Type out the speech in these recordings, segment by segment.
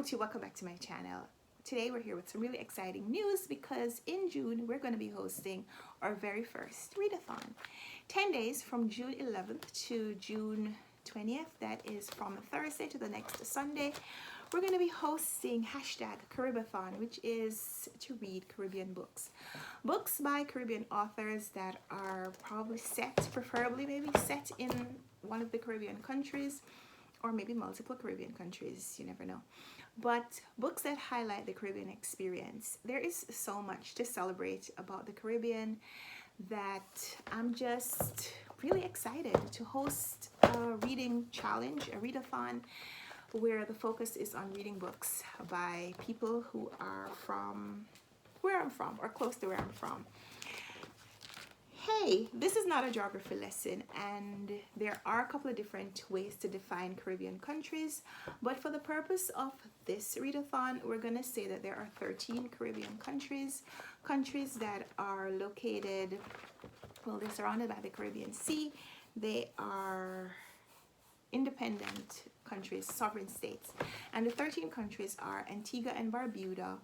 YouTube, welcome back to my channel. Today we're here with some really exciting news because in June we're going to be hosting our very first readathon. 10 days from June 11th to June 20th, that is from Thursday to the next Sunday, we're going to be hosting #CaribAThon, which is to read Caribbean books. Books by Caribbean authors that are probably set, preferably maybe set in one of the Caribbean countries, or maybe multiple Caribbean countries, you never know. But books that highlight the Caribbean experience. There is so much to celebrate about the Caribbean that I'm just really excited to host a reading challenge, a readathon, where the focus is on reading books by people who are from where I'm from or close to where I'm from. Hey, this is not a geography lesson, and there are a couple of different ways to define Caribbean countries, but for the purpose of this readathon, we're going to say that there are 13 Caribbean countries that are located, well, they're surrounded by the Caribbean Sea. They are independent countries, sovereign states, and the 13 countries are Antigua and Barbuda,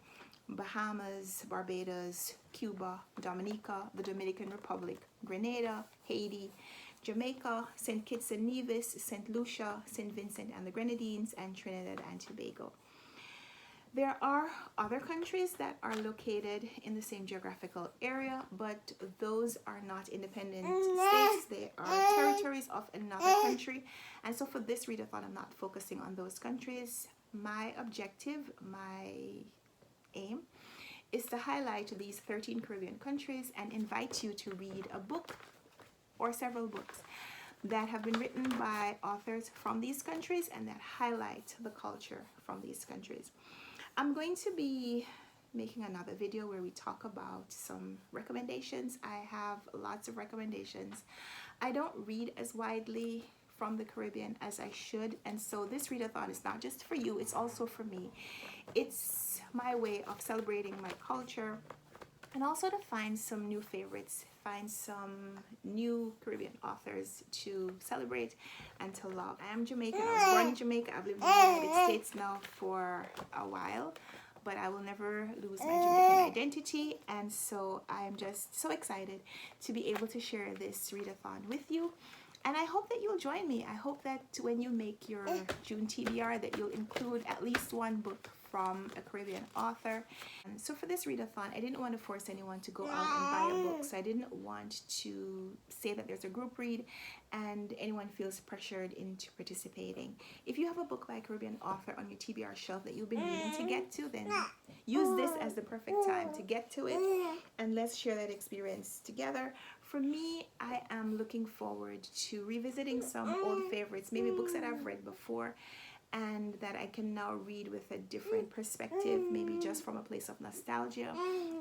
Bahamas, Barbados, Cuba, Dominica, the Dominican Republic, Grenada, Haiti, Jamaica, St. Kitts and Nevis, St. Lucia, St. Vincent and the Grenadines, and Trinidad and Tobago. There are other countries that are located in the same geographical area, but those are not independent states. They are territories of another country. And so for this readathon, I'm not focusing on those countries. My objective, my aim, is to highlight these 13 Caribbean countries and invite you to read a book or several books that have been written by authors from these countries and that highlight the culture from these countries. I'm going to be making another video where we talk about some recommendations. I have lots of recommendations. I don't read as widely from the Caribbean as I should, and so this readathon is not just for you, it's also for me. It's my way of celebrating my culture and also to find some new favorites, find some new Caribbean authors to celebrate and to love. I am Jamaican. I was born in Jamaica. I've lived in the United States now for a while, but I will never lose my Jamaican identity, and so I am just so excited to be able to share this readathon with you. And I hope that you'll join me. I hope that when you make your June TBR that you'll include at least one book from a Caribbean author. And so for this readathon, I didn't want to force anyone to go out and buy a book. So I didn't want to say that there's a group read and anyone feels pressured into participating. If you have a book by a Caribbean author on your TBR shelf that you've been meaning to get to, then use this as the perfect time to get to it, and let's share that experience together. For me, I am looking forward to revisiting some old favorites, maybe books that I've read before and that I can now read with a different perspective, maybe just from a place of nostalgia,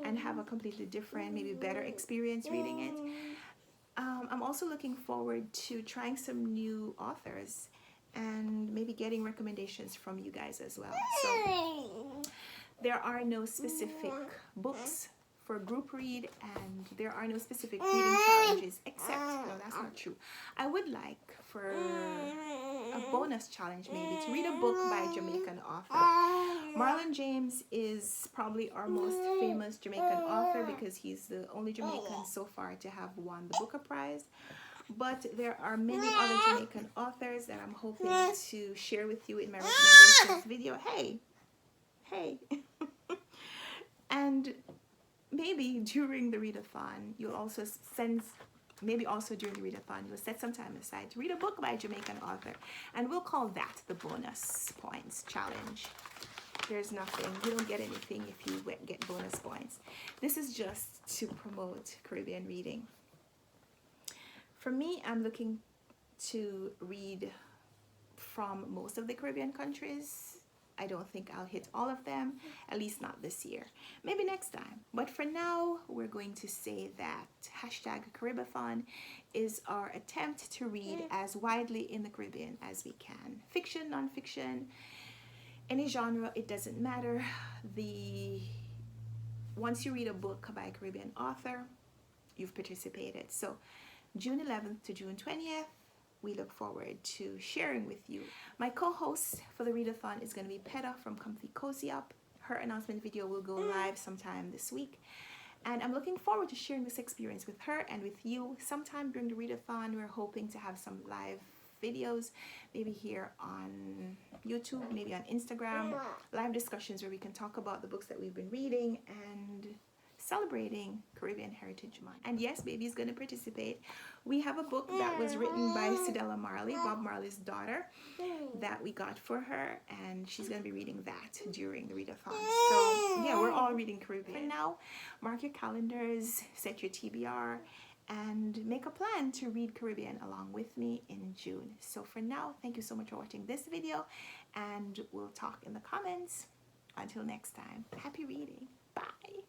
and have a completely different, maybe better experience reading it. I'm also looking forward to trying some new authors and maybe getting recommendations from you guys as well. So there are no specific books for group read, and there are no specific reading challenges, except, no, that's not true. I would like for a bonus challenge maybe to read a book by a Jamaican author. Marlon James is probably our most famous Jamaican author because he's the only Jamaican so far to have won the Booker Prize. But there are many other Jamaican authors that I'm hoping to share with you in my recommendations video. Hey. And maybe during the readathon, you'll also during the readathon, you'll set some time aside to read a book by a Jamaican author, and we'll call that the bonus points challenge. There's nothing, you don't get anything if you get bonus points. This is just to promote Caribbean reading. For me, I'm looking to read from most of the Caribbean countries. I don't think I'll hit all of them, at least not this year. Maybe next time. But for now, we're going to say that #CaribAThon is our attempt to read as widely in the Caribbean as we can. Fiction, non-fiction, any genre, it doesn't matter. Once you read a book by a Caribbean author, you've participated. So June 11th to June 20th, we look forward to sharing with you. My co-host for the readathon is going to be Peta from Comfy Cozy Up. Her announcement video will go live sometime this week. And I'm looking forward to sharing this experience with her and with you. Sometime during the readathon, we're hoping to have some live videos, maybe here on YouTube, maybe on Instagram, live discussions where we can talk about the books that we've been reading and celebrating Caribbean Heritage Month. And yes, baby's going to participate. We have a book that was written by Cedella Marley, Bob Marley's daughter, that we got for her, and she's going to be reading that during the readathon. So yeah, we're all reading Caribbean. For now, mark your calendars, set your TBR, and make a plan to read Caribbean along with me in June. So for now, thank you so much for watching this video, and we'll talk in the comments. Until next time, happy reading. Bye.